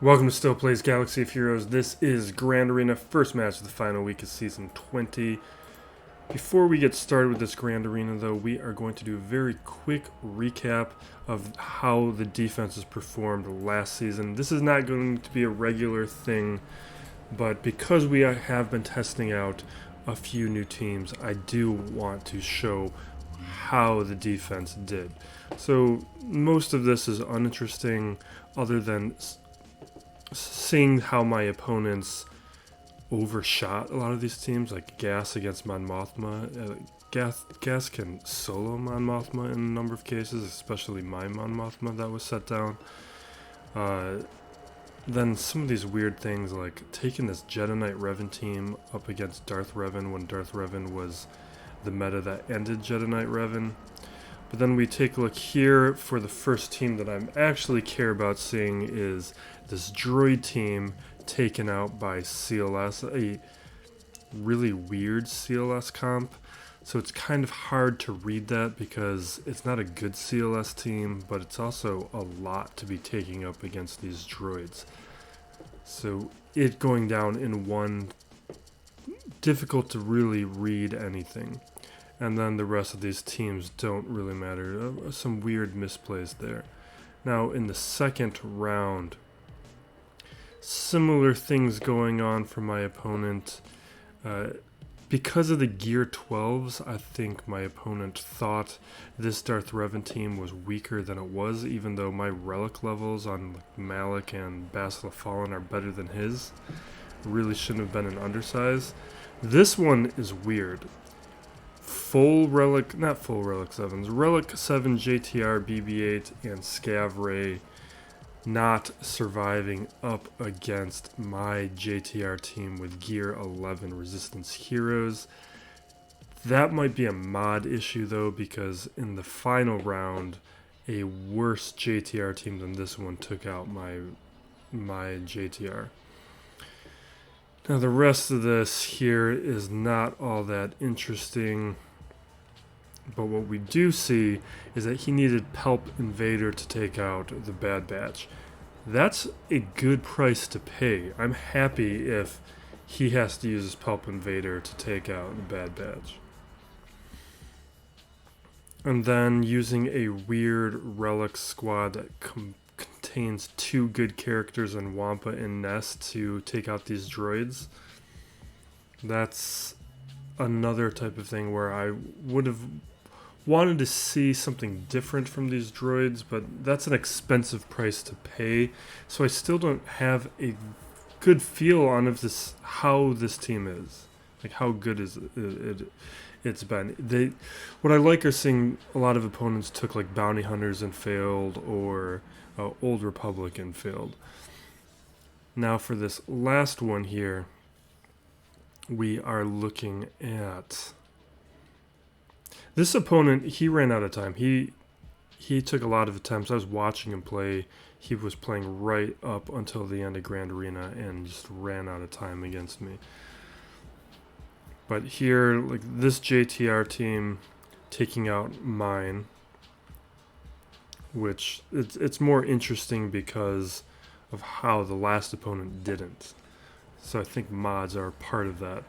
Welcome to Still Plays Galaxy of Heroes. This is Grand Arena, first match of the final week of Season 20. Before we get started with this Grand Arena, though, we are going to do a very quick recap of how the defenses performed last season. This is not going to be a regular thing, but because we have been testing out a few new teams, I do want to show how the defense did. So most of this is uninteresting other than seeing how my opponents overshot a lot of these teams, like GAS against Mon Mothma. GAS can solo Mon Mothma in a number of cases, especially my Mon Mothma that was set down. Then some of these weird things, like taking this Jedi Knight Revan team up against Darth Revan when Darth Revan was the meta that ended Jedi Knight Revan. But then we take a look here for the first team that I actually care about seeing is this droid team taken out by CLS, a really weird CLS comp. So it's kind of hard to read that because it's not a good CLS team, but it's also a lot to be taking up against these droids. So it going down in one, difficult to really read anything. And then the rest of these teams don't really matter. Some weird misplays there. Now in the second round, similar things going on for my opponent. Because of the Gear 12s, I think my opponent thought this Darth Revan team was weaker than it was, even though my relic levels on Malik and Bastila Fallen are better than his. Really shouldn't have been an undersize. This one is weird. Not full Relic 7s, Relic 7 JTR BB-8 and Scav Ray not surviving up against my JTR team with Gear 11 Resistance Heroes. That might be a mod issue though, because in the final round, a worse JTR team than this one took out my JTR. Now the rest of this here is not all that interesting, but what we do see is that he needed Palp and Vader to take out the Bad Batch. That's a good price to pay. I'm happy if he has to use his Palp and Vader to take out the Bad Batch. And then using a weird Relic squad that contains two good characters in Wampa and Nest to take out these droids. That's another type of thing where I would have wanted to see something different from these droids, but that's an expensive price to pay, so I still don't have a good feel on how this team is. Like, how good is it's been. What I like are seeing a lot of opponents took like Bounty Hunters and failed, or Old Republic and failed. Now for this last one here, we are looking at this opponent. He ran out of time. He took a lot of attempts. I was watching him play. He was playing right up until the end of Grand Arena and just ran out of time against me. But here, like this JTR team taking out mine, which it's more interesting because of how the last opponent didn't. So I think mods are part of that.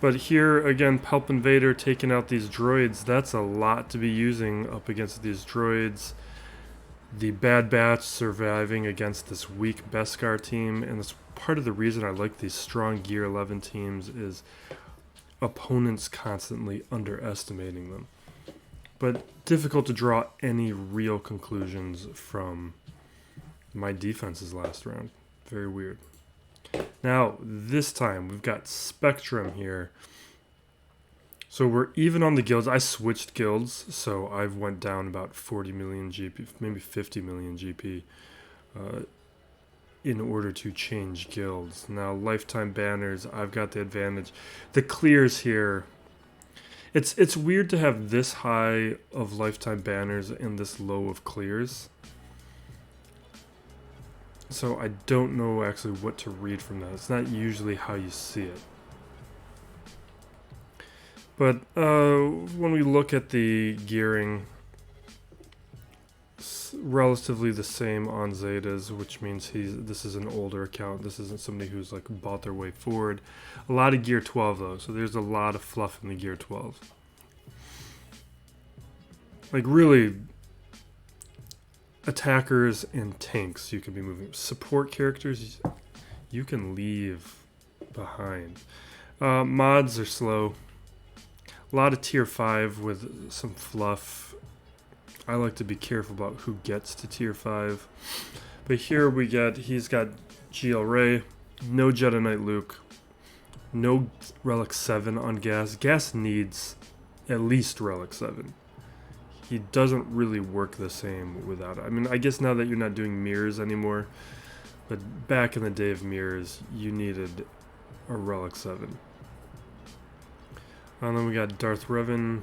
But here, again, Palp and Vader taking out these droids. That's a lot to be using up against these droids. The Bad Batch surviving against this weak Beskar team. And that's part of the reason I like these strong Gear 11 teams is opponents constantly underestimating them. But difficult to draw any real conclusions from my defenses last round. Very weird. Now, this time, we've got Spectrum here. So we're even on the guilds. I switched guilds, so I've went down about 40 million GP, maybe 50 million GP, in order to change guilds. Now, lifetime banners, I've got the advantage. The clears here, it's weird to have this high of lifetime banners and this low of clears. So I don't know actually what to read from that. It's not usually how you see it. But when we look at the gearing, relatively the same on Zetas, which means this is an older account. This isn't somebody who's like bought their way forward. A lot of Gear 12 though, so there's a lot of fluff in the Gear 12. Like really, attackers and tanks you can be moving. Support characters you can leave behind. Mods are slow. A lot of tier 5 with some fluff. I like to be careful about who gets to tier 5. But here he's got GL Ray, no Jedi Knight Luke, no Relic 7 on Gas. Gas needs at least Relic 7. He doesn't really work the same without it. I mean, I guess now that you're not doing mirrors anymore, but back in the day of mirrors, you needed a Relic 7. And then we got Darth Revan.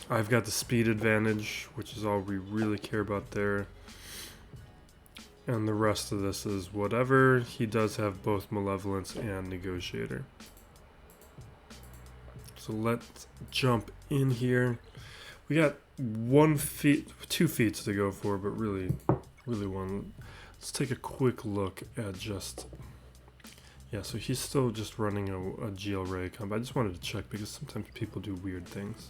I've got the speed advantage, which is all we really care about there. And the rest of this is whatever. He does have both Malevolence and Negotiator. So let's jump in here. We got 2 feats to go for, but really one. Let's take a quick look at just... Yeah, so he's still just running a GL Ray combo. I just wanted to check because sometimes people do weird things.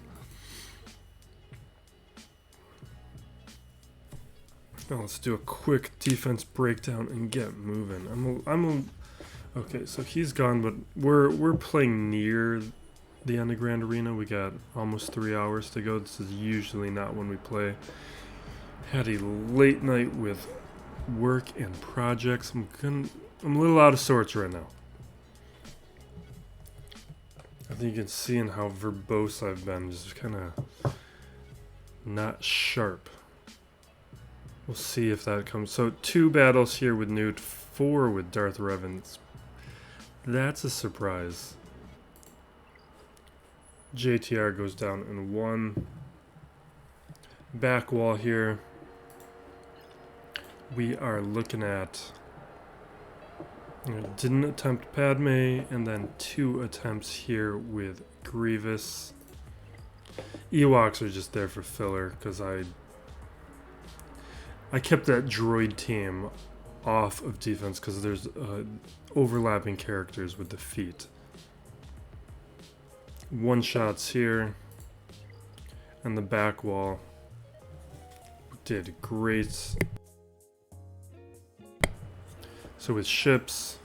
Now let's do a quick defense breakdown and get moving. Okay, so he's gone, but we're playing near the end of Grand Arena. We got almost 3 hours to go. This is usually not when we play. Had a late night with work and projects. I'm a little out of sorts right now. I think you can see in how verbose I've been, just kind of not sharp. We'll see if that comes. So 2 battles here with Newt, 4 with Darth Revan. That's a surprise. JTR goes down in 1. Back wall here. We are looking at... Didn't attempt Padme, and then 2 attempts here with Grievous. Ewoks are just there for filler, because I kept that droid team off of defense, because there's overlapping characters with the feet. 1-shots here, and the back wall did great. So with ships,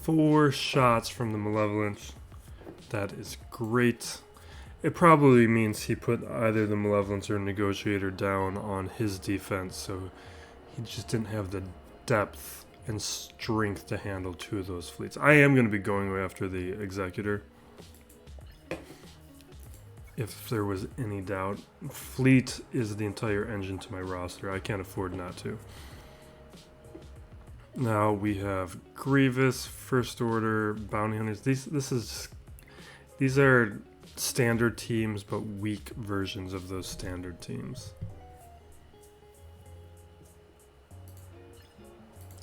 four shots from the Malevolence. That is great. It probably means he put either the Malevolence or Negotiator down on his defense, so he just didn't have the depth and strength to handle 2 of those fleets. I am going to be going after the Executor, if there was any doubt. Fleet is the entire engine to my roster. I can't afford not to. Now we have Grievous, First Order, Bounty Hunters. These are standard teams, but weak versions of those standard teams.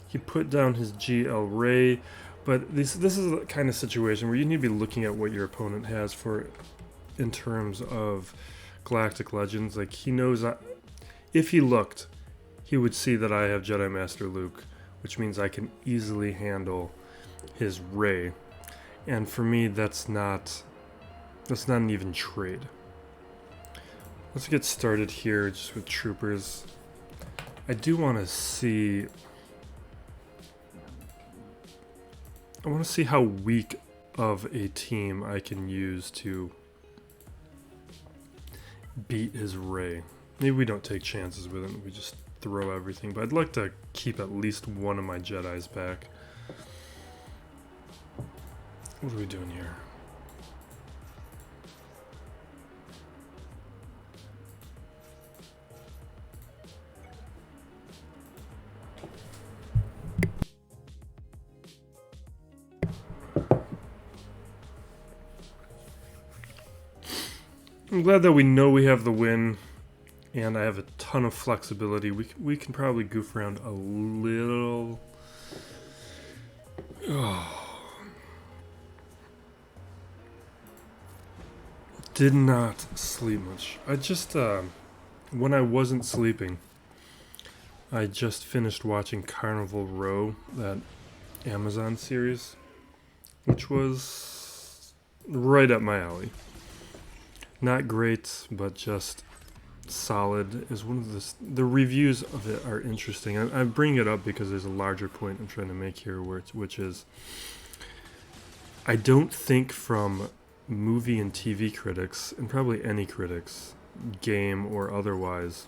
He put down his GL Ray, but this is the kind of situation where you need to be looking at what your opponent has for in terms of Galactic Legends. Like, he knows that if he looked, he would see that I have Jedi Master Luke, which means I can easily handle his Ray. And for me, that's not an even trade. Let's get started here just with troopers. I do want to see... I want to see how weak of a team I can use to beat his Ray. Maybe we don't take chances with him, we just throw everything, but I'd like to keep at least one of my Jedis back. What are we doing here? I'm glad that we know we have the win, and I have a ton of flexibility. We can probably goof around a little. Oh. did not sleep much. I just, when I wasn't sleeping, I just finished watching Carnival Row, that Amazon series, which was right up my alley. Not great, but just solid. Is one of the reviews of it are interesting. I bring it up because there's a larger point I'm trying to make here, which is I don't think from movie and TV critics, and probably any critics, game or otherwise,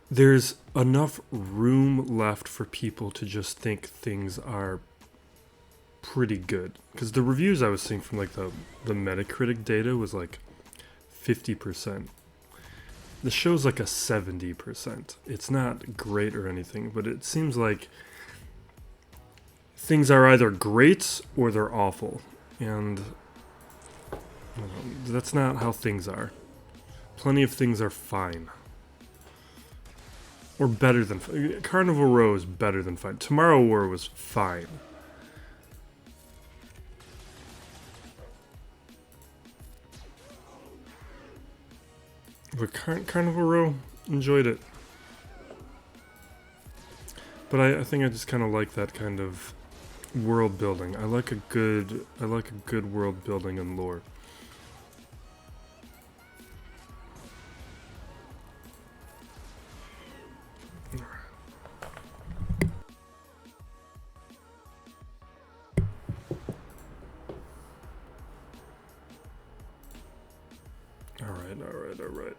there's enough room left for people to just think things are pretty good. Because the reviews I was seeing from like the Metacritic data was like 50%. The show's like a 70%. It's not great or anything, but it seems like things are either great or they're awful. And that's not how things are. Plenty of things are fine. Or better than fine. Carnival Row is better than fine. Tomorrow War was fine. But Carnival Row, enjoyed it. But I think I just kind of like that kind of world building. I like a good world building and lore. All right.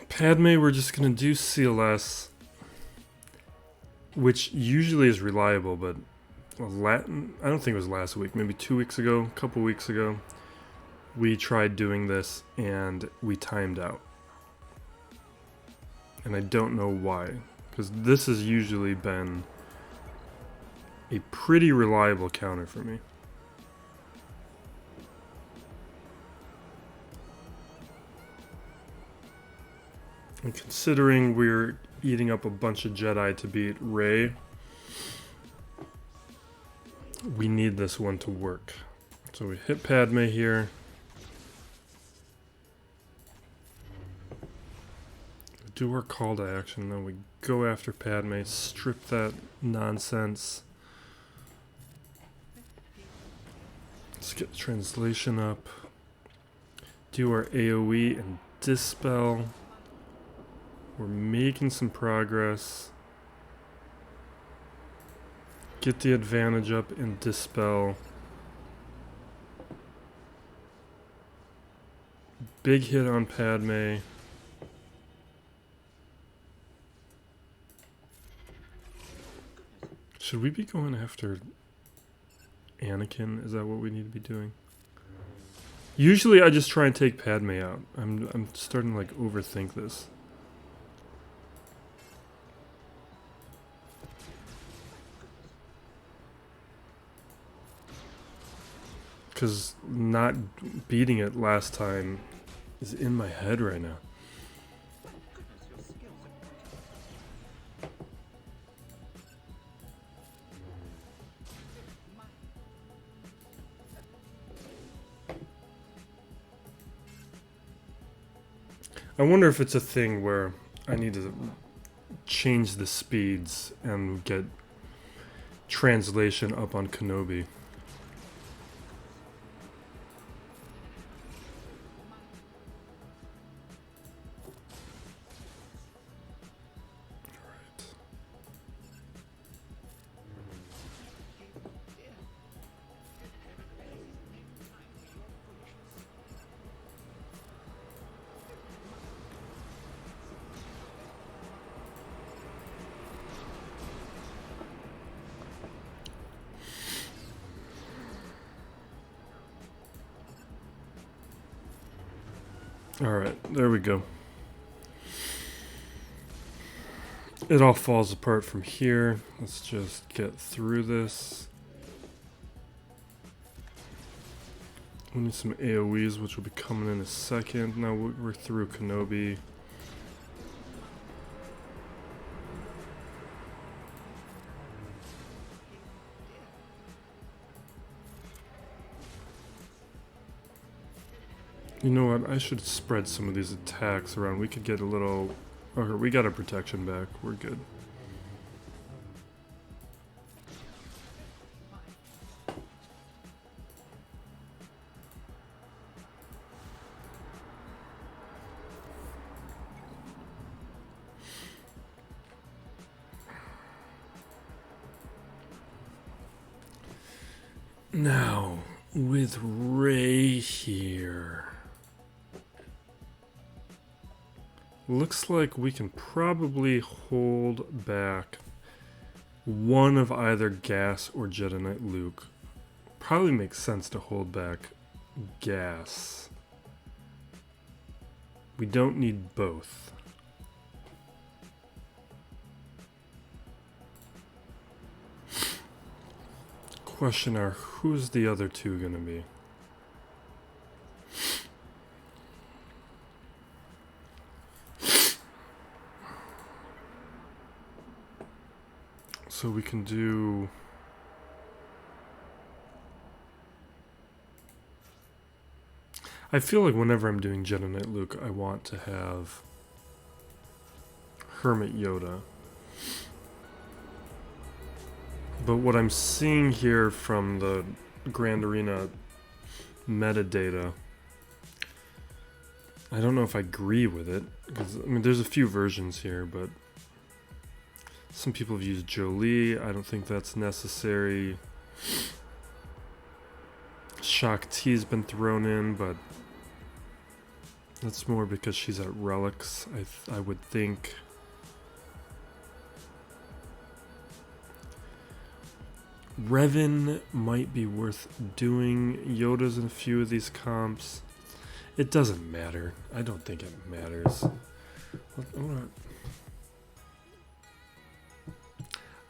Padme, we're just gonna do CLS, which usually is reliable, but I don't think it was last week, maybe 2 weeks ago, a couple weeks ago, we tried doing this and we timed out. And I don't know why, because this has usually been a pretty reliable counter for me. And considering we're eating up a bunch of Jedi to beat Rey, we need this one to work. So we hit Padme here. Do our call to action, then we go after Padme, strip that nonsense. Let's get translation up. Do our AoE and dispel. We're making some progress. Get the advantage up and dispel. Big hit on Padme. Should we be going after Anakin? Is that what we need to be doing? Usually I just try and take Padme out. I'm starting to like overthink this. Because not beating it last time is in my head right now. I wonder if it's a thing where I need to change the speeds and get translation up on Kenobi. Alright, there we go. It all falls apart from here. Let's just get through this. We need some AoEs, which will be coming in a second. Now we're through Kenobi. You know what? I should spread some of these attacks around. We could get a little... Okay, we got our protection back. We're good. Now, with Rey here... Looks like we can probably hold back one of either Gas or Jedi Knight Luke. Probably makes sense to hold back Gas. We don't need both. Question are, who's the other two gonna be? So we can do... I feel like whenever I'm doing Jedi Knight Luke, I want to have Hermit Yoda. But what I'm seeing here from the Grand Arena metadata, I don't know if I agree with it, because I mean there's a few versions here, but some people have used Jolie. I don't think that's necessary. Shock T's been thrown in, but that's more because she's at Relics, I would think. Revan might be worth doing. Yoda's in a few of these comps. It doesn't matter. I don't think it matters.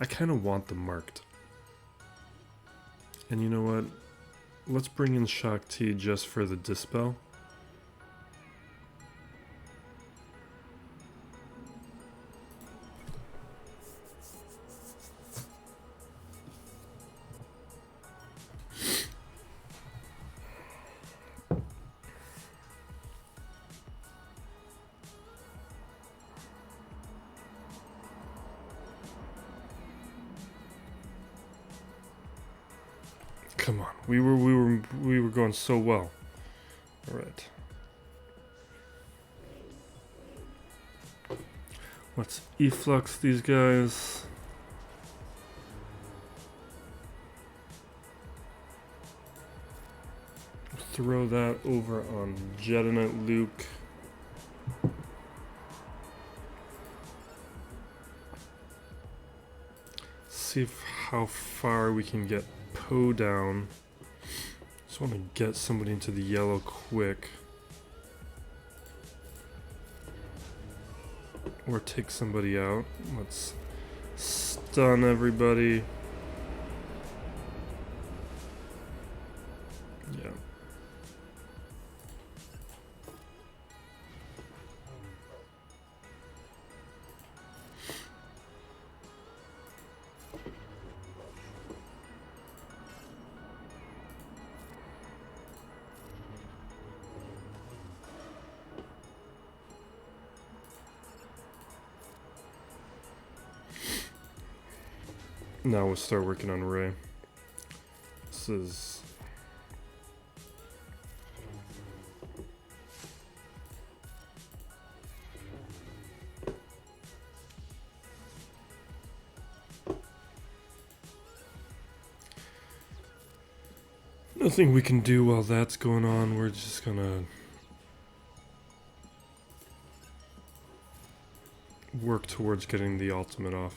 I kind of want them marked. And you know what? Let's bring in Shock T just for the Dispel. Come on, we were going so well. All right. Let's efflux these guys. Throw that over on Jedi Knight Luke. See how far we can get Poe down. Just want to get somebody into the yellow quick. Or take somebody out. Let's stun everybody. Yeah. Now we'll start working on Rey. This is... nothing we can do while that's going on. We're just gonna work towards getting the ultimate off.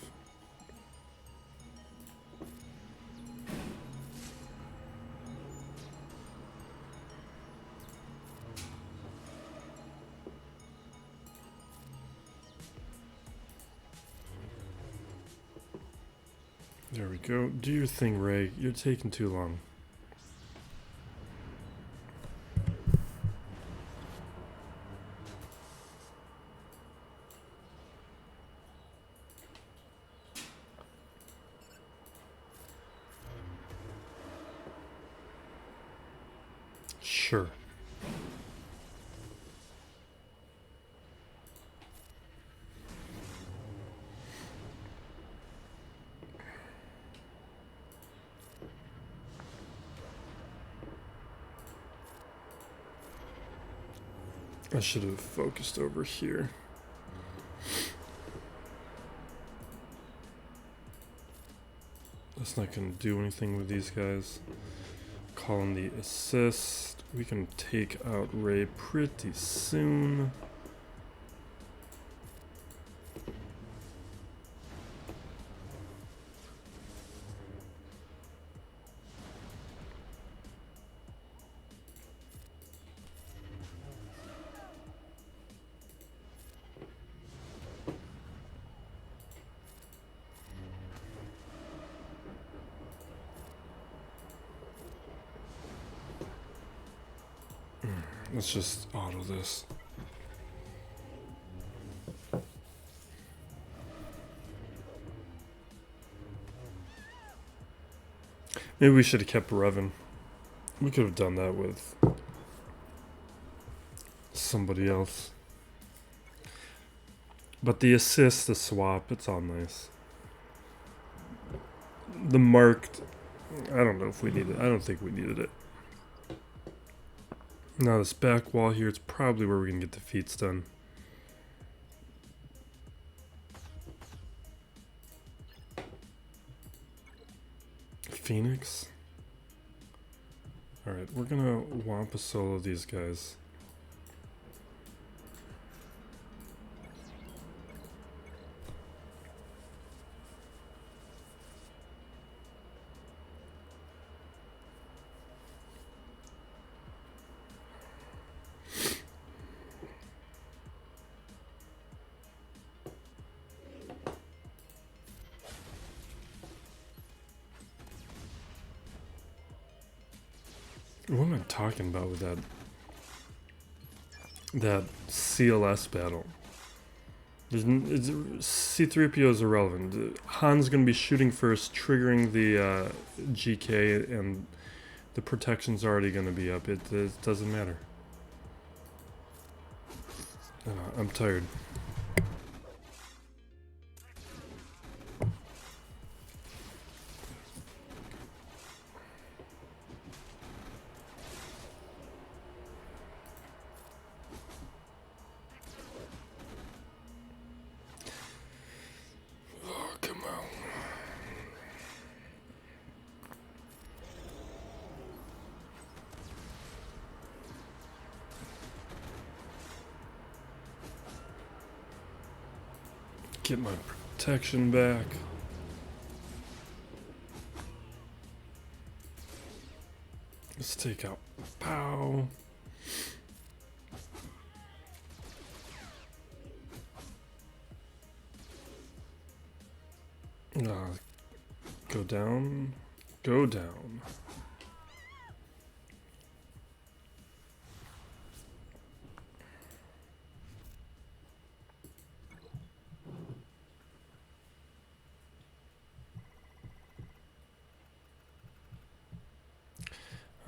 There we go. Do your thing, Rey. You're taking too long. Sure. I should have focused over here. That's not going to do anything with these guys. Call in the assist. We can take out Rey pretty soon. Let's just auto this. Maybe we should have kept Revan. We could have done that with somebody else. But the assist, the swap, it's all nice. The marked, I don't know if we needed it. I don't think we needed it. Now this back wall here, it's probably where we're going to get the feats done. Phoenix. Alright, we're going to Wampa solo these guys. What am I talking about with that CLS battle? C-3PO is irrelevant. Han's going to be shooting first, triggering the GK, and the protection's already going to be up. It doesn't matter. I'm tired. Get my protection back. Let's take out Pow. Go down. Go down.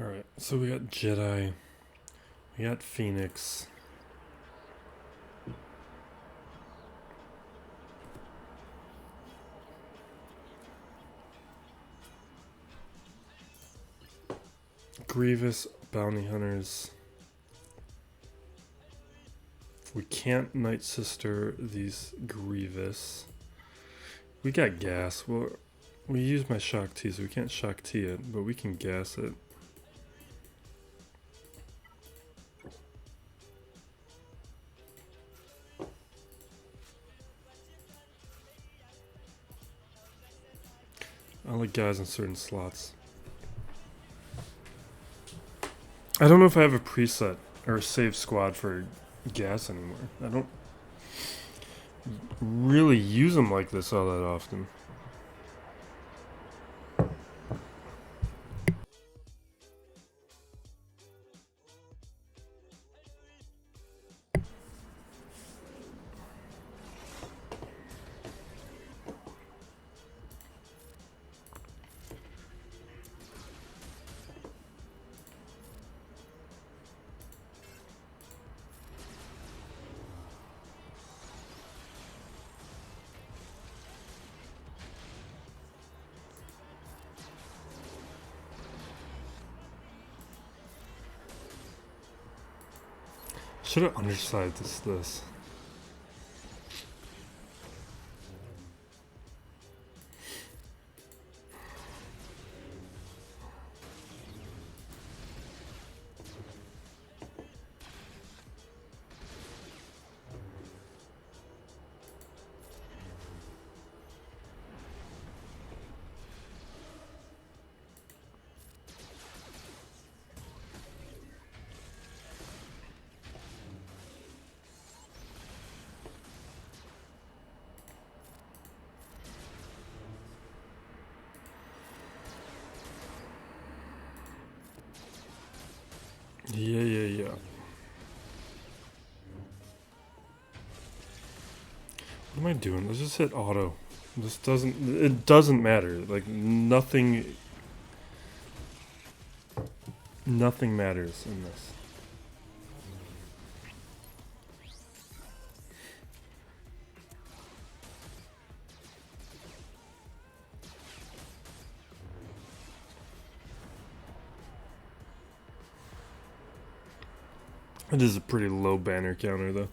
Alright, so we got Jedi, we got Phoenix. Grievous, Bounty Hunters. We can't Night Sister these Grievous. We got gas. Well, we use my Shock T, so we can't Shock T it, but we can gas it. I like guys in certain slots. I don't know if I have a preset or a save squad for gas anymore. I don't really use them like this all that often. Should have undersized this. Yeah. What am I doing? Let's just hit auto. It doesn't matter. Like, nothing matters in this. It is a pretty low banner counter, though.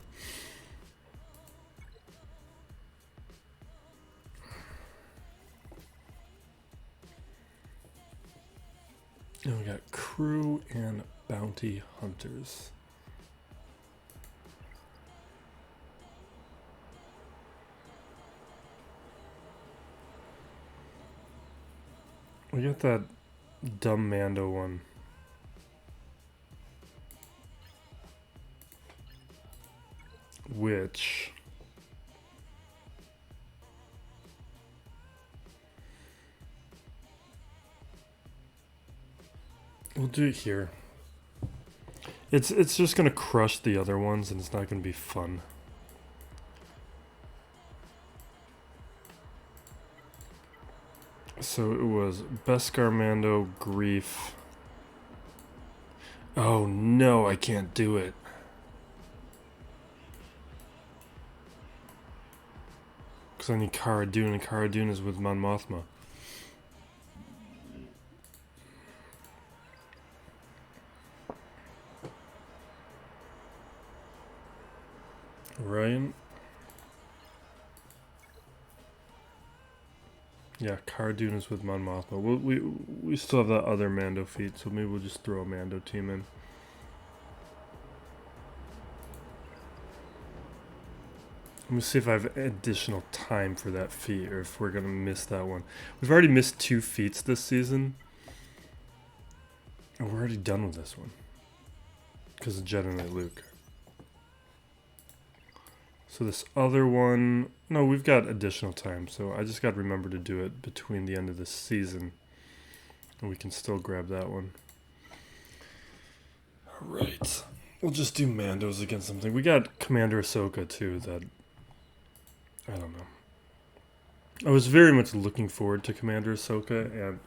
And we got crew and bounty hunters. We got that dumb Mando one. Which... we'll do it here. It's just gonna crush the other ones and it's not gonna be fun. So it was Beskar Mando, Grief. Oh no, I can't do it. Because I need Cara Dune, and Cara Dune is with Mon Mothma. Ryan? Yeah, Cara Dune is with Mon Mothma. We still have that other Mando feat, so maybe we'll just throw a Mando team in. Let me see if I have additional time for that feat, or if we're going to miss that one. We've already missed 2 feats this season. And we're already done with this one. Because of Jedi Knight Luke. So this other one... no, we've got additional time, so I just got to remember to do it between the end of this season. And we can still grab that one. Alright. We'll just do Mandos against something. We got Commander Ahsoka, too, that... I don't know. I was very much looking forward to Commander Ahsoka, and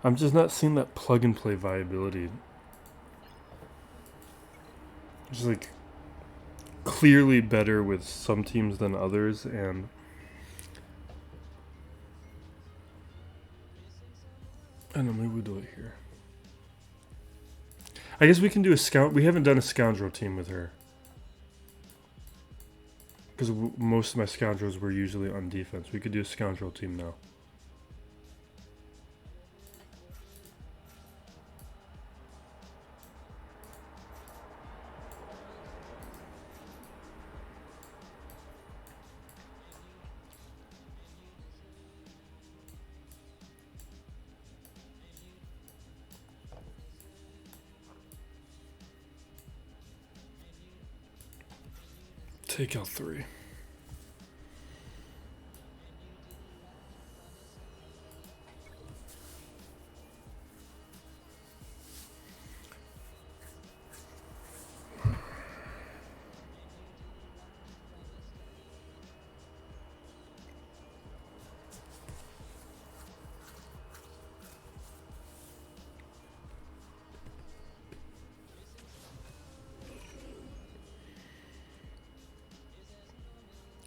I'm just not seeing that plug-and-play viability. It's like clearly better with some teams than others, and I don't know, maybe we'll do it here. I guess we can do a scout. We haven't done a scoundrel team with her. Because most of my scoundrels were usually on defense. We could do a scoundrel team now. Take out 3.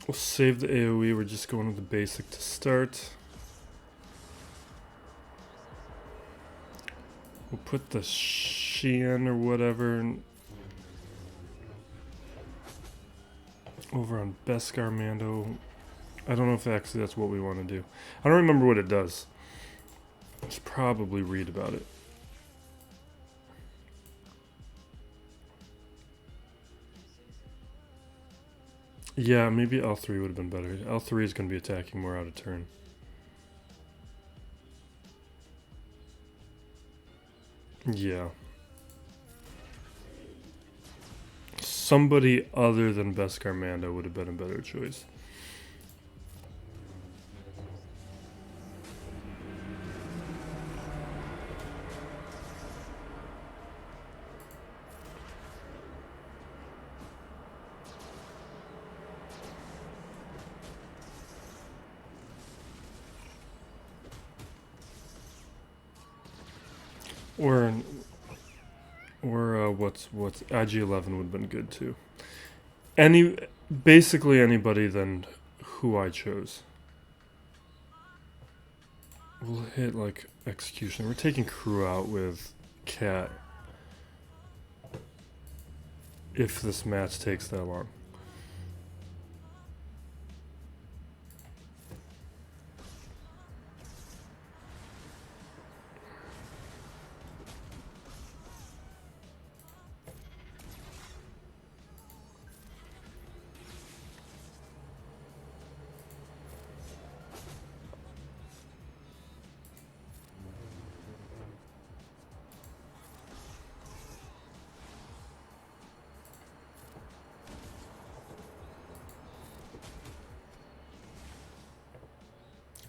We'll save the AoE, we're just going with the basic to start. We'll put the Xian or whatever. over on Beskar Mando. I don't know if actually that's what we want to do. I don't remember what it does. I should probably read about it. Yeah, maybe L3 would have been better. L3 is going to be attacking more out of turn. Yeah. Somebody other than Beskar Mando would have been a better choice. Or what's IG-11 would have been good too. Basically anybody than who I chose. We'll hit like execution. We're taking crew out with CAT. If this match takes that long.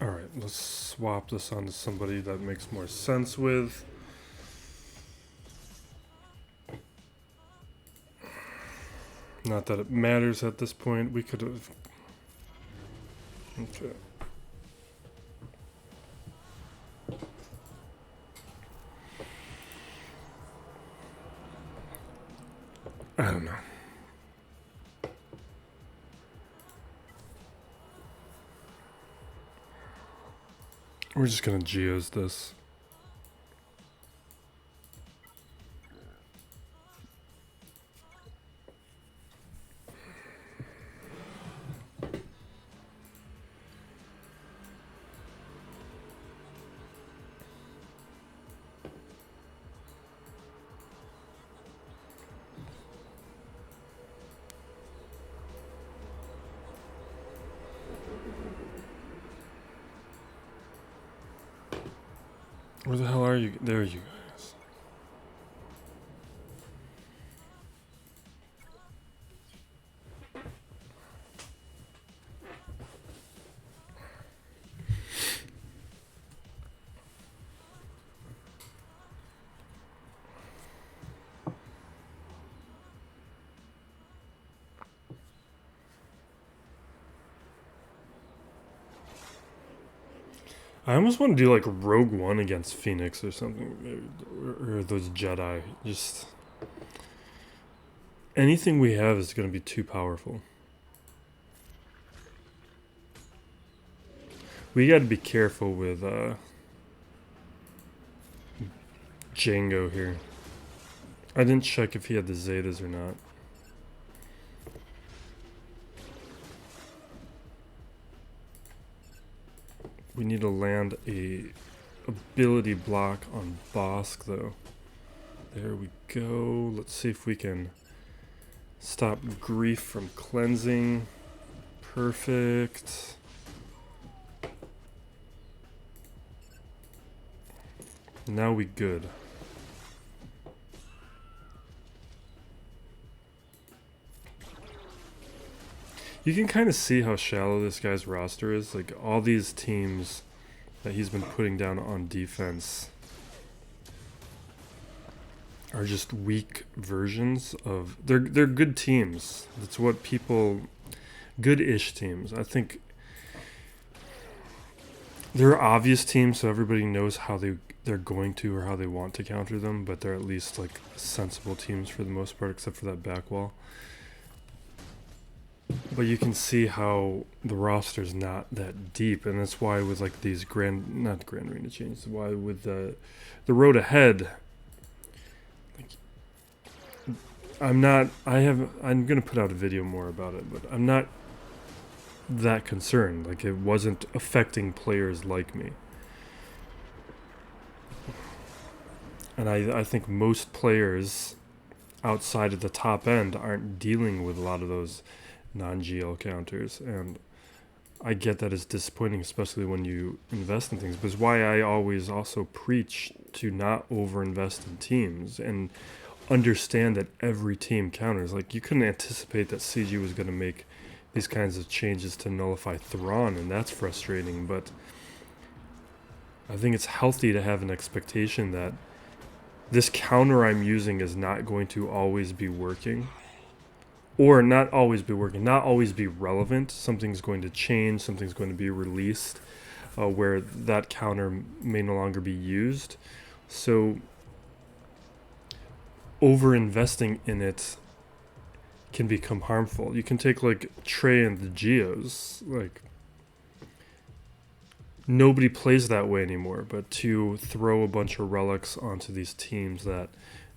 Alright, let's swap this onto somebody that makes more sense with. Not that it matters at this point. We could have... Okay. I don't know. We're just gonna Geos this. Where the hell are you? There you guys. I almost want to do like Rogue One against Phoenix or something, or those Jedi. Just anything we have is going to be too powerful. We got to be careful with Django here. I didn't check if he had the Zetas or not. We need to land a ability block on Bosk though. There we go. Let's see if we can stop grief from cleansing. Perfect. Now we good. You can kind of see how shallow this guy's roster is. Like all these teams that he's been putting down on defense are just weak versions of they're good teams. That's what people good-ish teams. I think they're obvious teams so everybody knows how they're going to or how they want to counter them, but they're at least like sensible teams for the most part except for that back wall. But you can see how the roster's not that deep, and that's why with like these not Grand Arena changes, why with the road ahead, like, I'm gonna put out a video more about it, but I'm not that concerned. Like, it wasn't affecting players like me. And I think most players outside of the top end aren't dealing with a lot of those non-GL counters. And I get that it's disappointing, especially when you invest in things. But it's why I always also preach to not over-invest in teams and understand that every team counters. Like, you couldn't anticipate that CG was going to make these kinds of changes to nullify Thrawn, and that's frustrating. But I think it's healthy to have an expectation that this counter I'm using is not going to always be working. Or not always be working, not always be relevant. Something's going to change, something's going to be released where that counter may no longer be used. So over-investing in it can become harmful. You can take like Trey and the Geos, like nobody plays that way anymore, but to throw a bunch of relics onto these teams that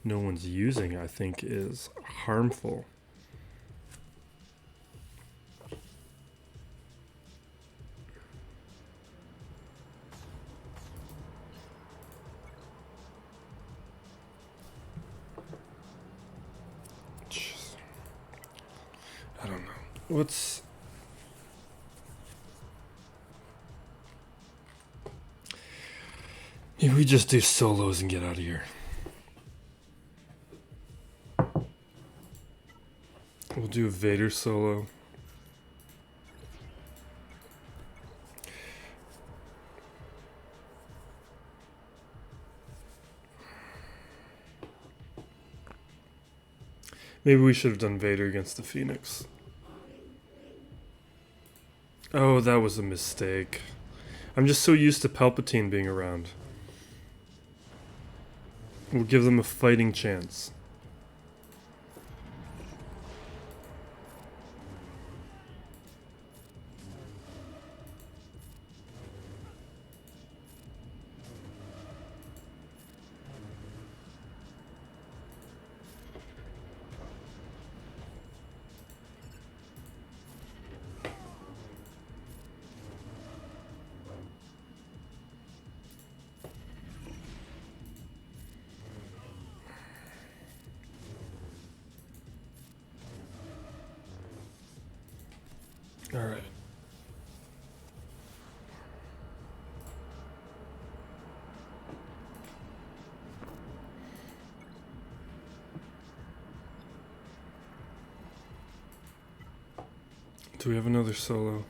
no one's using, I think is harmful. I don't know. Maybe we just do solos and get out of here. We'll do a Vader solo. Maybe we should have done Vader against the Phoenix. Oh, that was a mistake. I'm just so used to Palpatine being around. We'll give them a fighting chance. All right. Do we have another solo?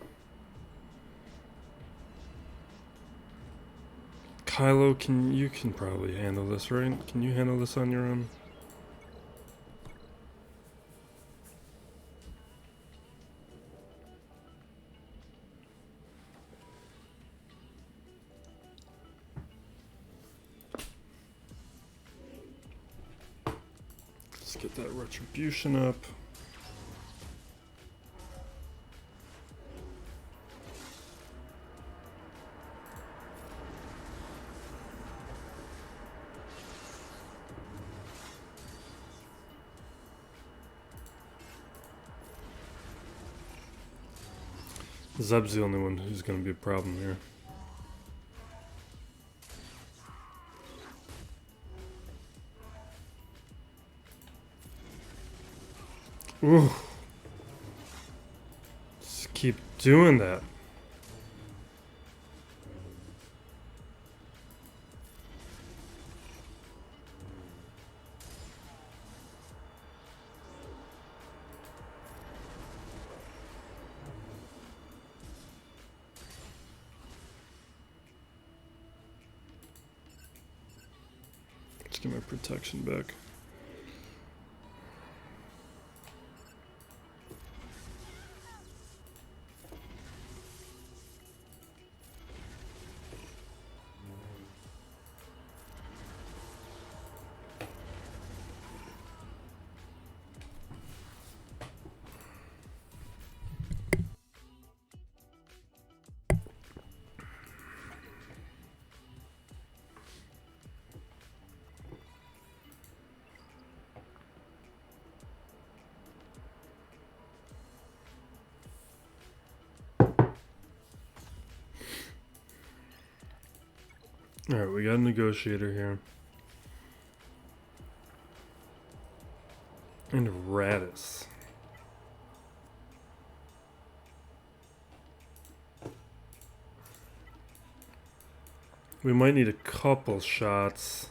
Kylo, you can probably handle this, right? Can you handle this on your own? Let's get that retribution up. Zeb's the only one who's going to be a problem here. Ooh. Just keep doing that. Let's get my protection back. Alright, we got a negotiator here. And Radis. We might need a couple shots.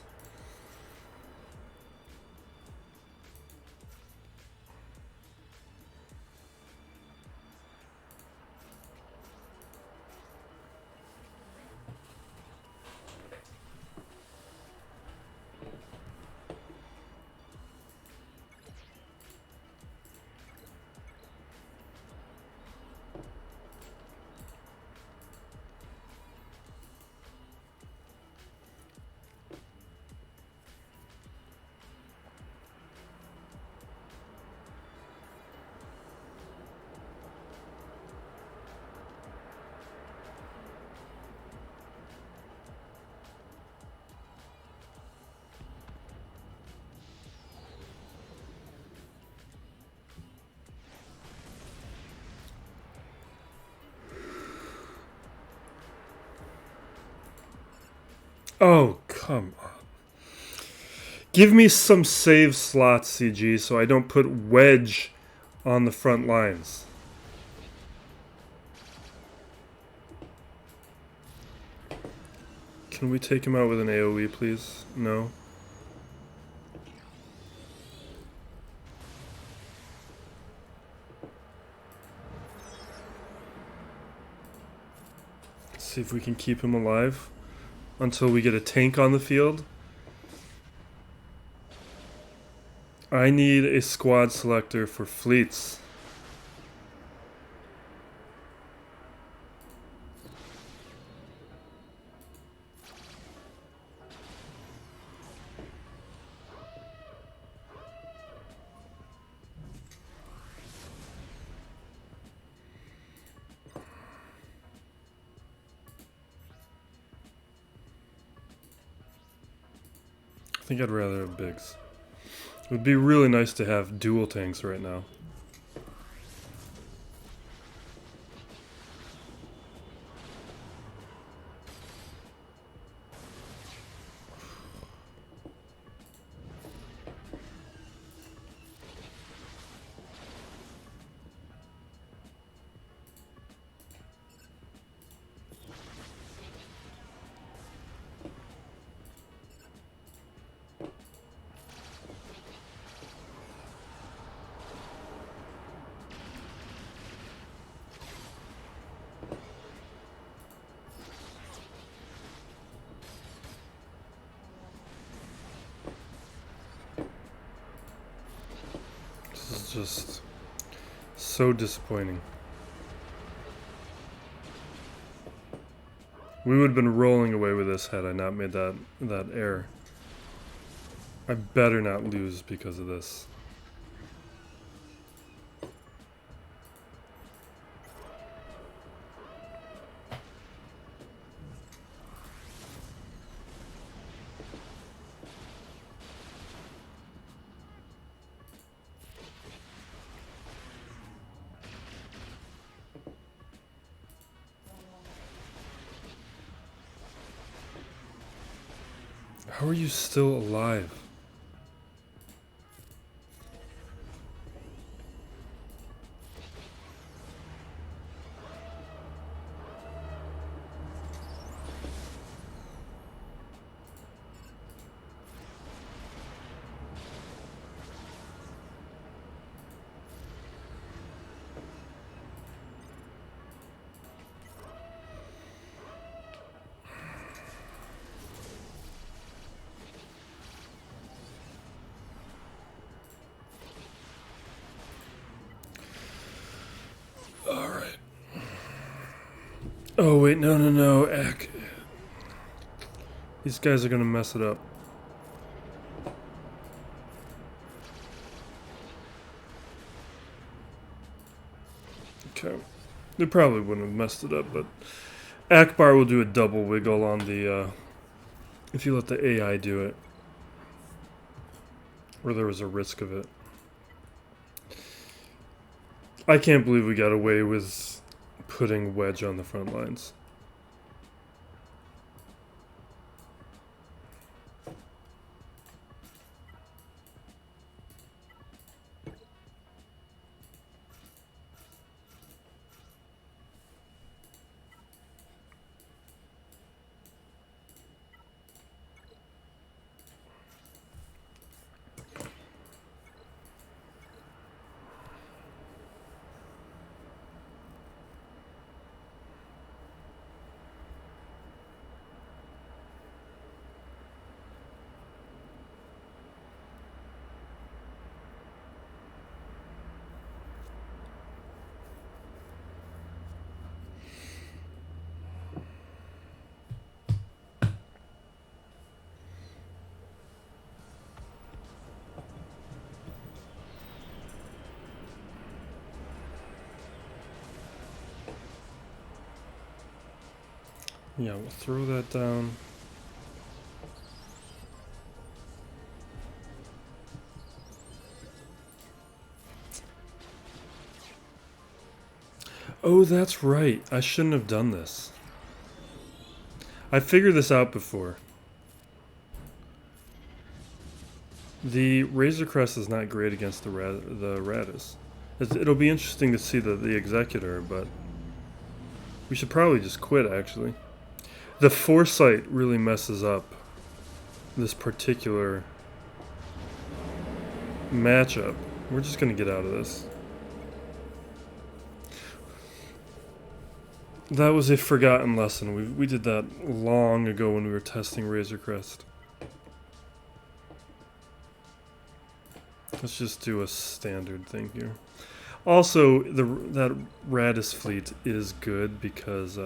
Oh, come on. Give me some save slots, CG, so I don't put Wedge on the front lines. Can we take him out with an AoE, please? No? Let's see if we can keep him alive until we get a tank on the field. I need a squad selector for fleets. I think I'd rather have Biggs. It would be really nice to have dual tanks right now. This is just so disappointing. We would have been rolling away with this had I not made that error. I better not lose because of this. How are you still alive? Oh wait, no, Eck. These guys are gonna mess it up. Okay. They probably wouldn't have messed it up, but Akbar will do a double wiggle on the, if you let the AI do it. Or there was a risk of it. I can't believe we got away with putting Wedge on the front lines. Yeah, we'll throw that down. Oh, that's right. I shouldn't have done this. I figured this out before. The Razor Crest is not great against the Radis. It'll be interesting to see the Executor, but we should probably just quit, actually. The Foresight really messes up this particular matchup. We're just going to get out of this. That was a forgotten lesson. We did that long ago when we were testing Razor Crest. Let's just do a standard thing here. Also, that Radis fleet is good because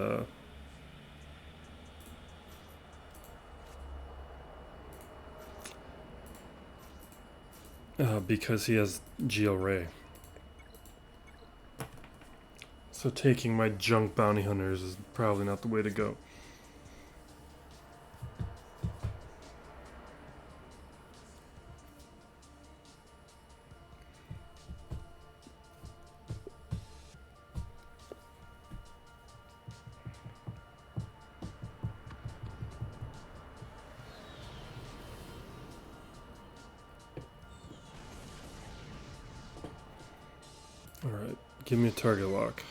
he has GL Ray. So taking my junk bounty hunters is probably not the way to go. Alright, give me a target lock.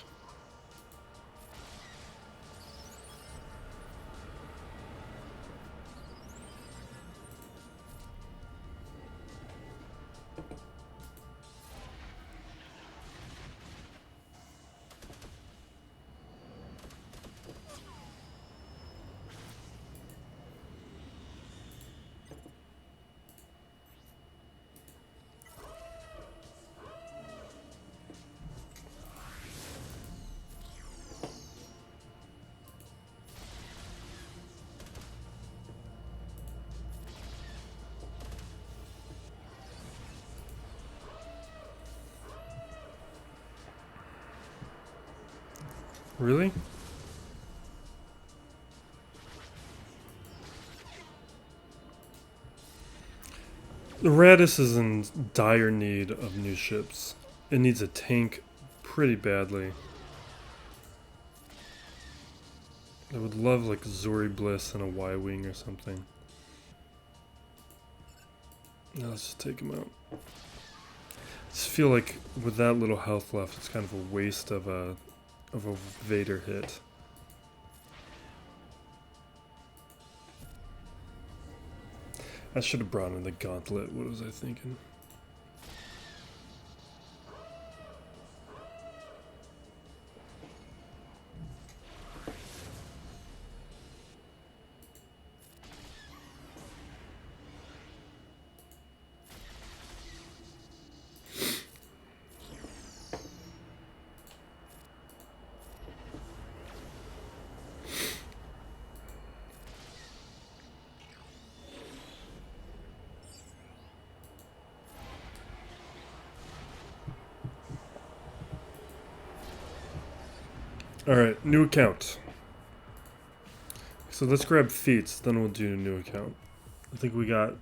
Really? The Radis is in dire need of new ships. It needs a tank pretty badly. I would love like Zori Bliss and a Y-Wing or something. Now let's just take him out. I just feel like with that little health left, it's kind of a waste of a Vader hit. I should have brought in the gauntlet. What was I thinking? Alright, new account. So let's grab feats, then we'll do a new account. I think we got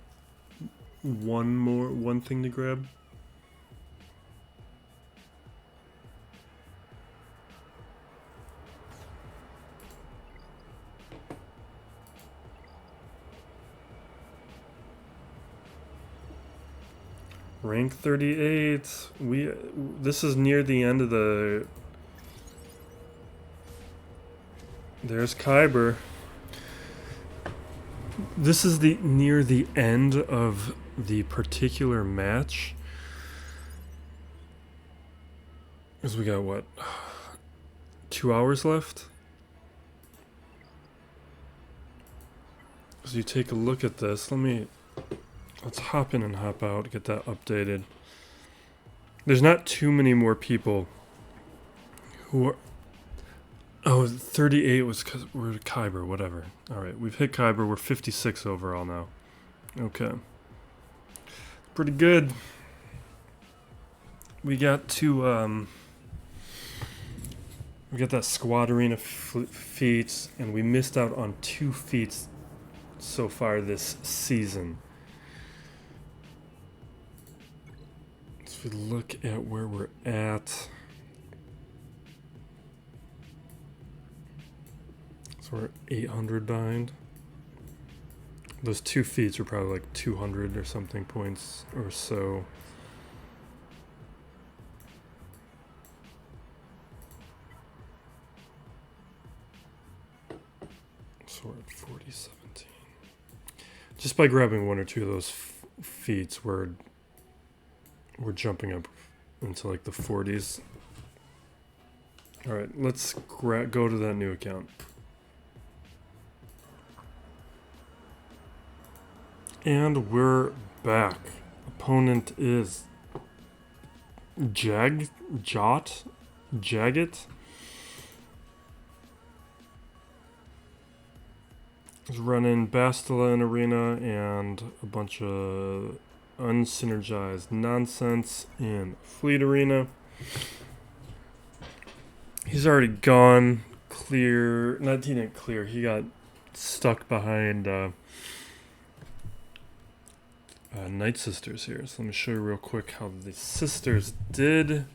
one thing to grab. Rank 38. This is near the end of the... There's Kyber. This is near the end of the particular match. Because we got what? 2 hours left? As you take a look at this, let's hop in and hop out, get that updated. There's not too many more people who are... Oh, 38 was because we're at Kyber, whatever. Alright, we've hit Kyber, we're 56 overall now. Okay. Pretty good. We got to, We got that squad arena feats, and we missed out on 2 feats so far this season. So if we look at where we're at, so we're 800 behind. Those 2 feats are probably like 200 or something points or so. So we're at 4017. Just by grabbing 1 or 2 of those feats, we're jumping up into like the 40s. All right, let's go to that new account. And we're back. Opponent is Jagged. He's running Bastila in Arena and a bunch of unsynergized nonsense in Fleet Arena. He's already gone clear. Not he didn't clear. He got stuck behind Night Sisters here. So let me show you real quick how the Sisters did.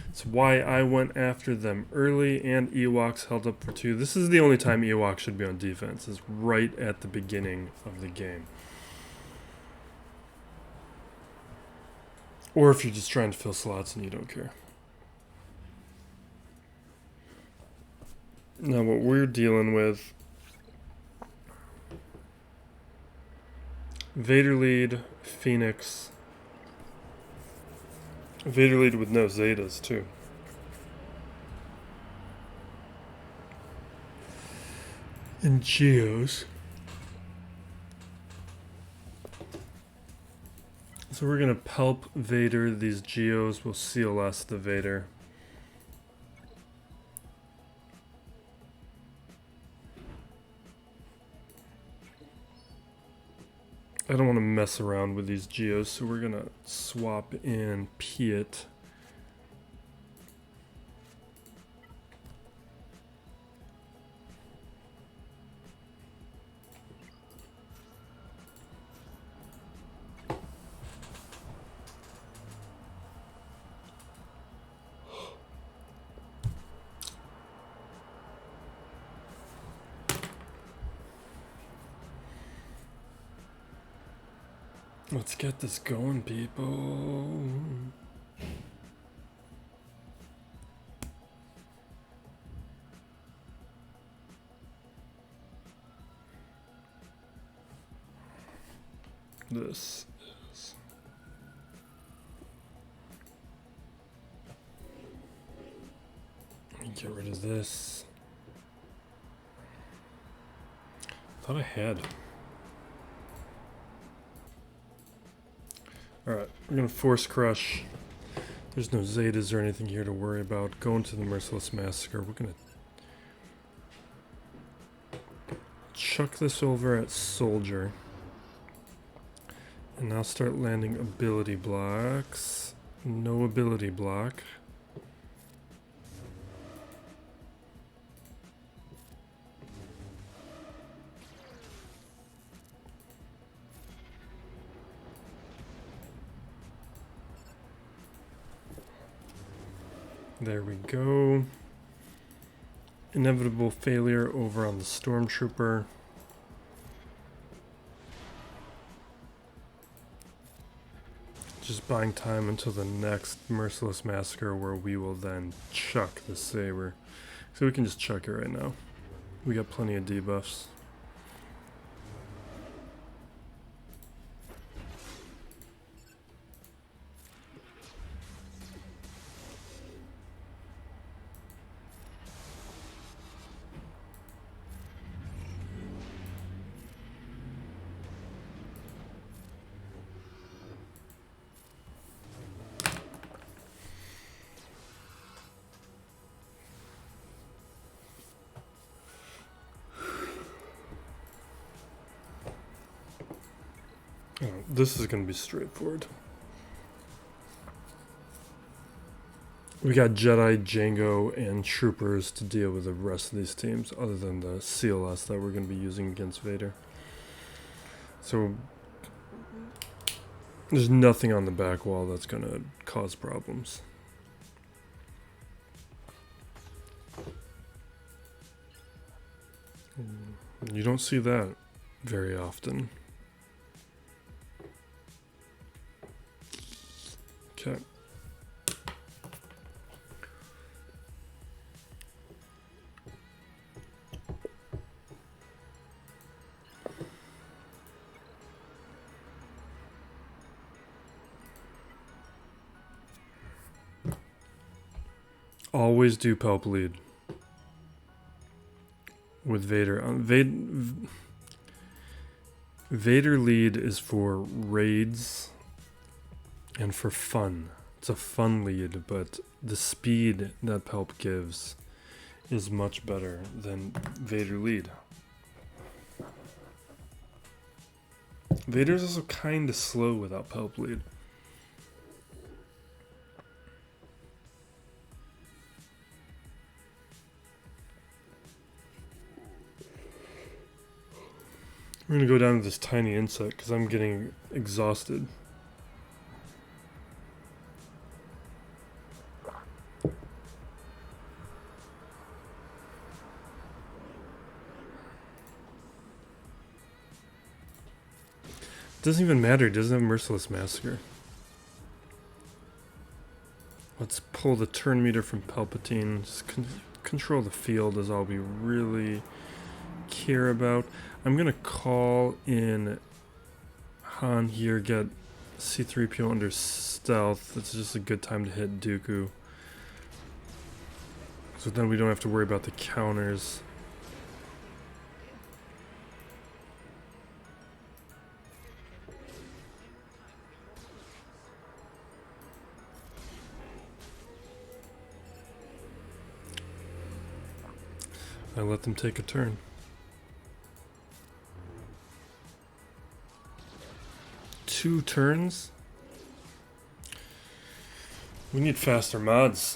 It's why I went after them early, and Ewoks held up for 2. This is the only time Ewoks should be on defense, is right at the beginning of the game. Or if you're just trying to fill slots and you don't care. Now what we're dealing with, Vader lead, Phoenix. Vader lead with no Zetas too. And Geos. So we're gonna pulp Vader. These Geos will CLS the Vader. I don't want to mess around with these Geos, so we're gonna swap in Piet. Let's get this going, people. This is... Let me get rid of this. Thought I had. Alright, we're gonna force crush. There's no Zetas or anything here to worry about. Going to the Merciless Massacre. We're gonna chuck this over at Soldier. And now start landing ability blocks. No ability block. There we go. Inevitable failure over on the Stormtrooper. Just buying time until the next Merciless Massacre, where we will then chuck the Saber. So we can just chuck it right now. We got plenty of debuffs. Oh, this is going to be straightforward. We got Jedi, Django, and Troopers to deal with the rest of these teams, other than the CLS that we're going to be using against Vader. So there's nothing on the back wall that's going to cause problems. You don't see that very often. Okay. Always do Pelp lead with Vader. Vader lead is for raids and for fun. It's a fun lead, but the speed that Pelp gives is much better than Vader lead. Vader's also kind of slow without Pelp lead. We're going to go down to this tiny insect because I'm getting exhausted. Doesn't even matter, it doesn't have Merciless Massacre. Let's pull the turn meter from Palpatine. Just control the field is all we really care about. I'm gonna call in Han here, get C-3PO under stealth. It's just a good time to hit Dooku. So then we don't have to worry about the counters. I let them take a turn. Two turns? We need faster mods.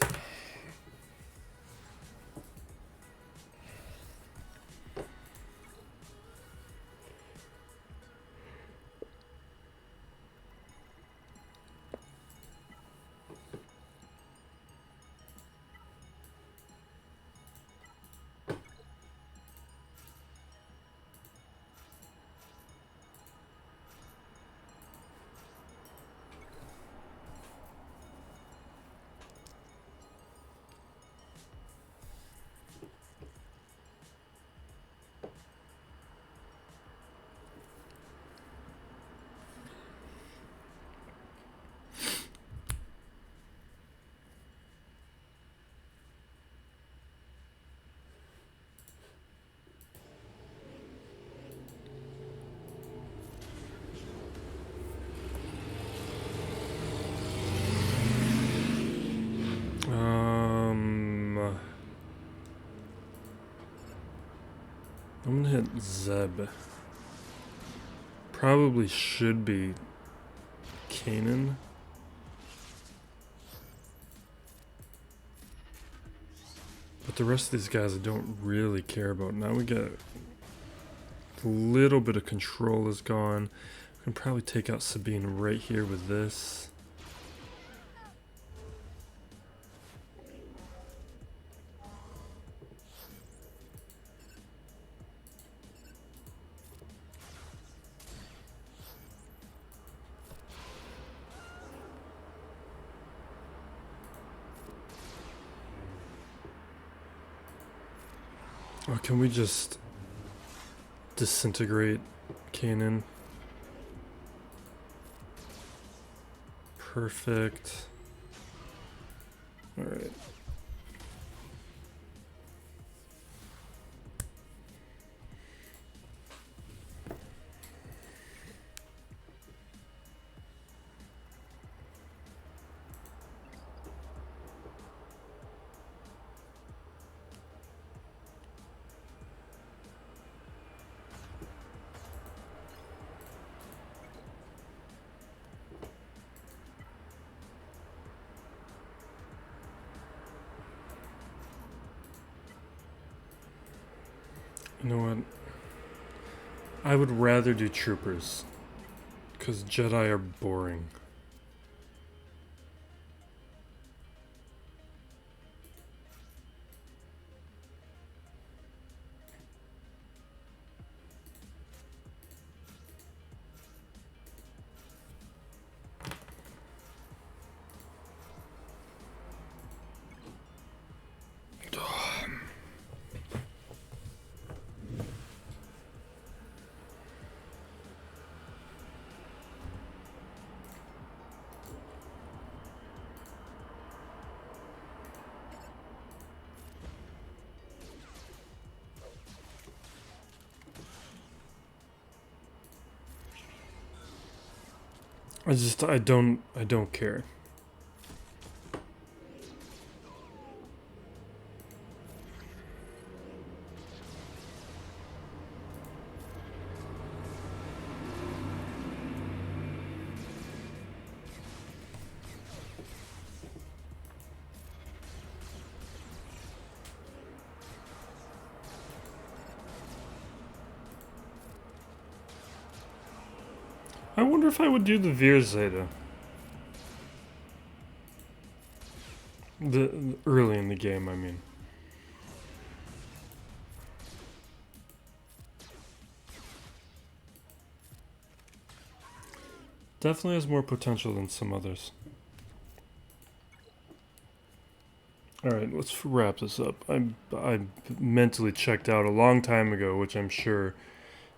I'm gonna hit Zeb. Probably should be Kanan. But the rest of these guys I don't really care about. Now we get a little bit of control is gone. We can probably take out Sabine right here with this. Or can we just disintegrate Kanan? Perfect. All right. You know what? I would rather do troopers. Because Jedi are boring. I don't care. I wonder if I would do the Veer Zeta. The early in the game, I mean. Definitely has more potential than some others. Alright, let's wrap this up. I mentally checked out a long time ago, which I'm sure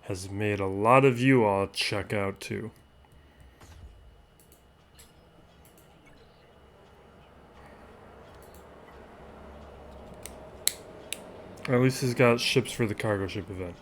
has made a lot of you all check out too. At least he's got ships for the cargo ship event.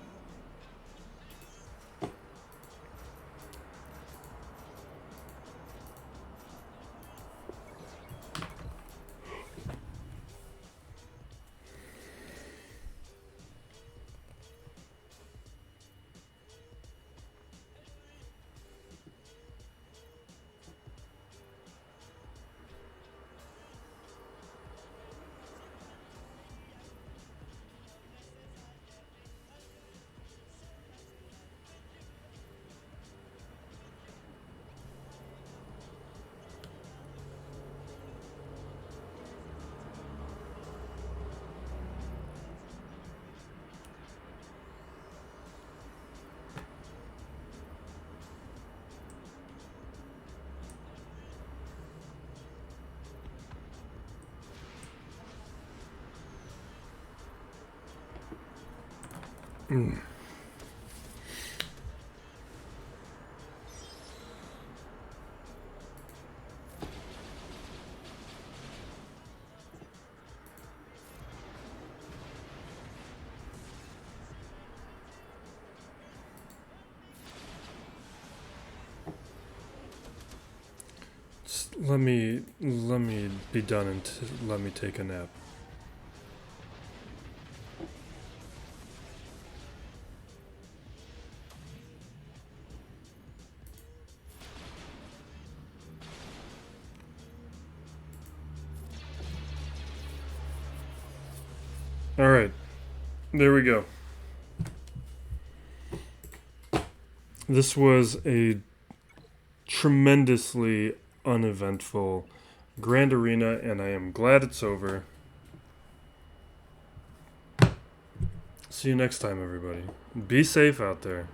Just let me be done and let me take a nap. Alright, there we go. This was a tremendously uneventful Grand Arena, and I am glad it's over. See you next time, everybody. Be safe out there,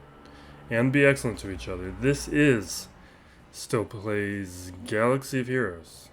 and be excellent to each other. This is Still Plays Galaxy of Heroes.